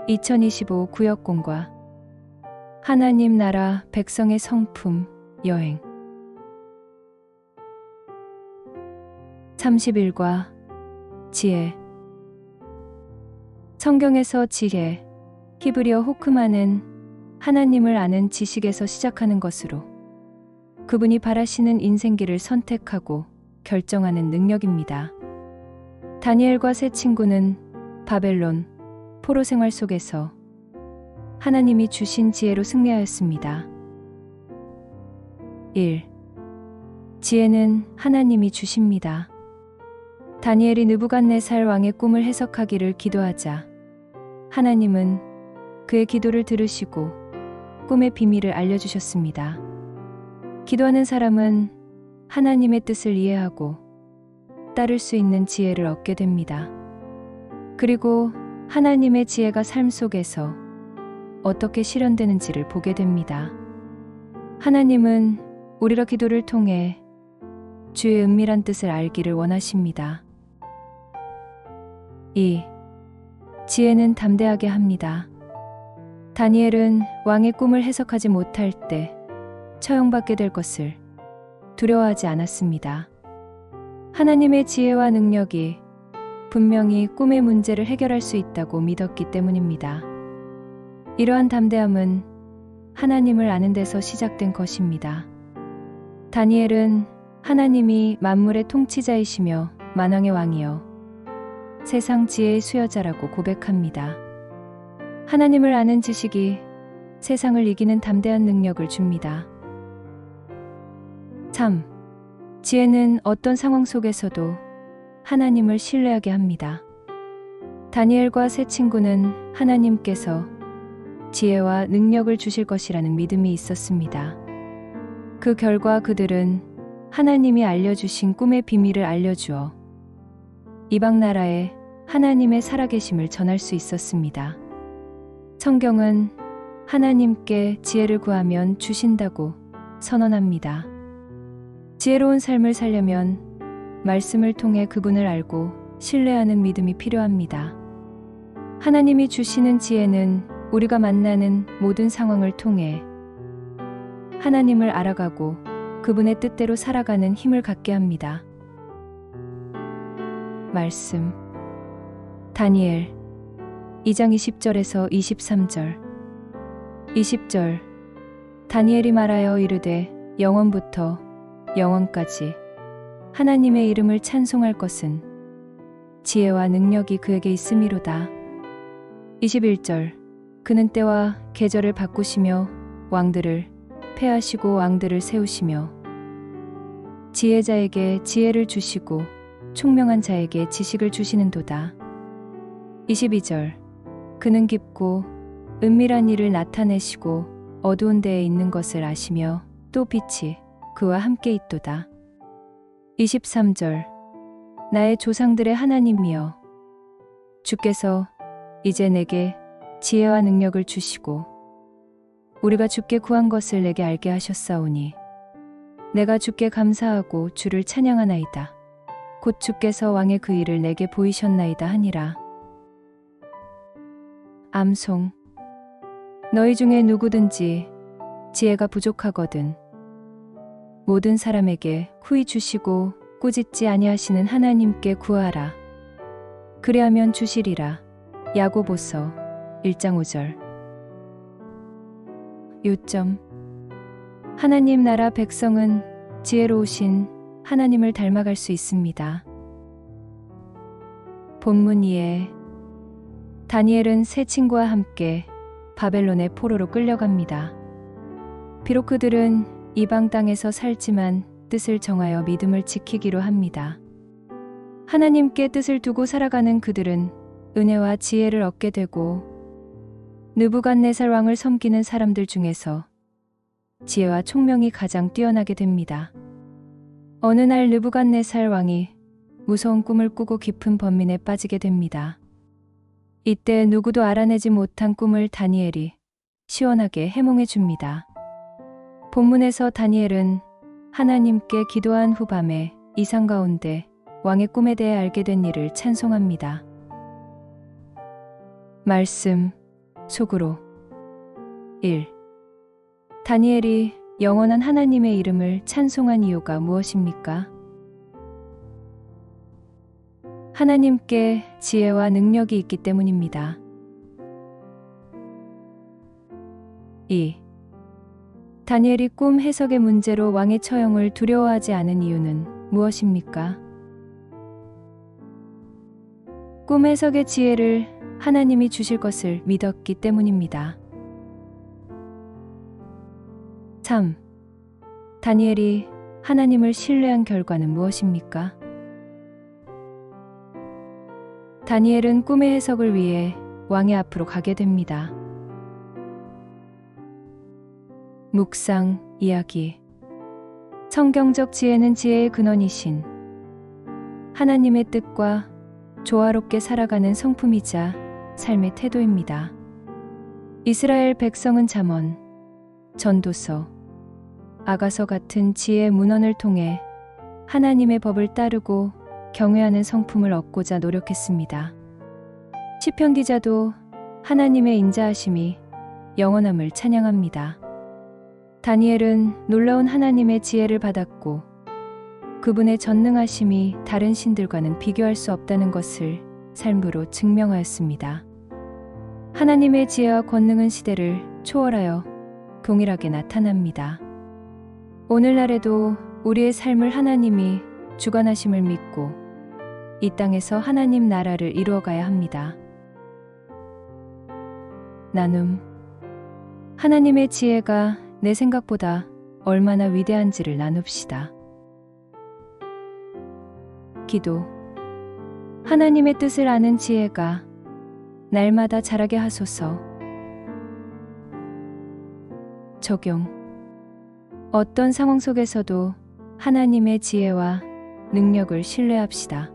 2025 구역공과 하나님 나라 백성의 성품 여행 31과 지혜. 성경에서 지혜, 히브리어 호크마는 하나님을 아는 지식에서 시작하는 것으로 그분이 바라시는 인생길을 선택하고 결정하는 능력입니다. 다니엘과 세 친구는 바벨론, 포로 생활 속에서 하나님이 주신 지혜로 승리하였습니다. 1. 지혜는 하나님이 주십니다. 다니엘이 느부갓네살 왕의 꿈을 해석하기를 기도하자 하나님은 그의 기도를 들으시고 꿈의 비밀을 알려주셨습니다. 기도하는 사람은 하나님의 뜻을 이해하고 따를 수 있는 지혜를 얻게 됩니다. 그리고 하나님의 지혜가 삶 속에서 어떻게 실현되는지를 보게 됩니다. 하나님은 우리가 기도를 통해 주의 은밀한 뜻을 알기를 원하십니다. 2. 지혜는 담대하게 합니다. 다니엘은 왕의 꿈을 해석하지 못할 때 처형받게 될 것을 두려워하지 않았습니다. 하나님의 지혜와 능력이 분명히 꿈의 문제를 해결할 수 있다고 믿었기 때문입니다. 이러한 담대함은 하나님을 아는 데서 시작된 것입니다. 다니엘은 하나님이 만물의 통치자이시며 만왕의 왕이여 세상 지혜의 수여자라고 고백합니다. 하나님을 아는 지식이 세상을 이기는 담대한 능력을 줍니다. 3. 지혜는 어떤 상황 속에서도 하나님을 신뢰하게 합니다. 다니엘과 세 친구는 하나님께서 지혜와 능력을 주실 것이라는 믿음이 있었습니다. 그 결과 그들은 하나님이 알려주신 꿈의 비밀을 알려주어 이방 나라에 하나님의 살아계심을 전할 수 있었습니다. 성경은 하나님께 지혜를 구하면 주신다고 선언합니다. 지혜로운 삶을 살려면 말씀을 통해 그분을 알고 신뢰하는 믿음이 필요합니다. 하나님이 주시는 지혜는 우리가 만나는 모든 상황을 통해 하나님을 알아가고 그분의 뜻대로 살아가는 힘을 갖게 합니다. 말씀 다니엘 2장 20절에서 23절 20절 다니엘이 말하여 이르되 영원부터 영원까지 하나님의 이름을 찬송할 것은 지혜와 능력이 그에게 있음이로다. 21절 그는 때와 계절을 바꾸시며 왕들을 패하시고 왕들을 세우시며 지혜자에게 지혜를 주시고 총명한 자에게 지식을 주시는도다. 22절 그는 깊고 은밀한 일을 나타내시고 어두운 데에 있는 것을 아시며 또 빛이 그와 함께 있도다. 23절 나의 조상들의 하나님이여 주께서 이제 내게 지혜와 능력을 주시고 우리가 주께 구한 것을 내게 알게 하셨사오니 내가 주께 감사하고 주를 찬양하나이다. 곧 주께서 왕의 그 일을 내게 보이셨나이다 하니라. 암송 너희 중에 누구든지 지혜가 부족하거든 모든 사람에게 후히 주시고 꾸짖지 아니하시는 하나님께 구하라. 그리하면 주시리라. 야고보서 1장 5절. 요점 하나님 나라 백성은 지혜로우신 하나님을 닮아갈 수 있습니다. 본문 이해 다니엘은 세 친구와 함께 바벨론의 포로로 끌려갑니다. 비록 그들은 이방 땅에서 살지만 뜻을 정하여 믿음을 지키기로 합니다. 하나님께 뜻을 두고 살아가는 그들은 은혜와 지혜를 얻게 되고 느부갓네살 왕을 섬기는 사람들 중에서 지혜와 총명이 가장 뛰어나게 됩니다. 어느 날 느부갓네살 왕이 무서운 꿈을 꾸고 깊은 번민에 빠지게 됩니다. 이때 누구도 알아내지 못한 꿈을 다니엘이 시원하게 해몽해 줍니다. 본문에서 다니엘은 하나님께 기도한 후 밤에 이상 가운데 왕의 꿈에 대해 알게 된 일을 찬송합니다. 말씀 속으로. 1. 다니엘이 영원한 하나님의 이름을 찬송한 이유가 무엇입니까? 하나님께 지혜와 능력이 있기 때문입니다. 2. 다니엘이 꿈 해석의 문제로 왕의 처형을 두려워하지 않은 이유는 무엇입니까? 꿈 해석의 지혜를 하나님이 주실 것을 믿었기 때문입니다. 3. 다니엘이 하나님을 신뢰한 결과는 무엇입니까? 다니엘은 꿈의 해석을 위해 왕의 앞으로 가게 됩니다. 묵상 이야기. 성경적 지혜는 지혜의 근원이신 하나님의 뜻과 조화롭게 살아가는 성품이자 삶의 태도입니다. 이스라엘 백성은 잠언, 전도서, 아가서 같은 지혜의 문헌을 통해 하나님의 법을 따르고 경외하는 성품을 얻고자 노력했습니다. 시편 기자도 하나님의 인자하심이 영원함을 찬양합니다. 다니엘은 놀라운 하나님의 지혜를 받았고 그분의 전능하심이 다른 신들과는 비교할 수 없다는 것을 삶으로 증명하였습니다. 하나님의 지혜와 권능은 시대를 초월하여 동일하게 나타납니다. 오늘날에도 우리의 삶을 하나님이 주관하심을 믿고 이 땅에서 하나님 나라를 이루어가야 합니다. 나눔. 하나님의 지혜가 내 생각보다 얼마나 위대한지를 나눕시다. 기도. 하나님의 뜻을 아는 지혜가 날마다 자라게 하소서. 적용. 어떤 상황 속에서도 하나님의 지혜와 능력을 신뢰합시다.